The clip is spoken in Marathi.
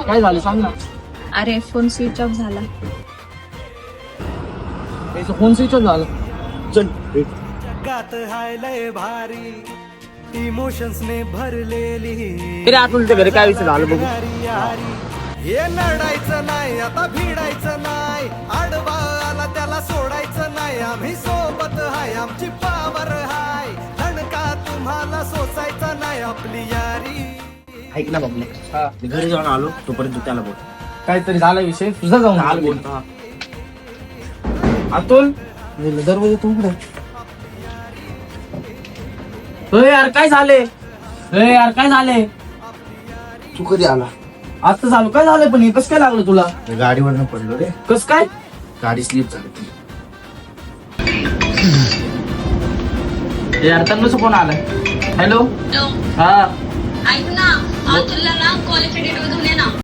काय झालं सांग ना. अरे फोन स्विच ऑफ झाला. फोन स्विच ऑफ झाला. चल जगात हाय लय भारी इमोशन्स ने भरलेली अरे आतून घरी काय विषय झालं बघू. हे लढायचं नाही आता भिडायचं नाही आडवा आला त्याला सोडायचं नाही आम्ही सोबत हाय आमची पावर हाय धणका तुम्हाला सोसायचा नाही आपली यारी. ऐक ना बाबले, मी घरी जाऊन आलो तोपर्यंत त्याला बोल. काहीतरी झाला विषय तुझा जाऊन काल आलो. बोलतो. अतुल दरवाजा तू उघड. यार काय झाले. यार काय झाले. तू कधी आला? आता चालू काय झालं पण हे कसं काय लागलं तुला. गाडीवरनं पडलो रे. कस काय. गाडी स्लिप झाली ती. यार तन्नूचा फोन आलाय. हॅलो. हा ऐक ना, तुला ना कॉलेजच्या डेट वर घेऊन ये ना.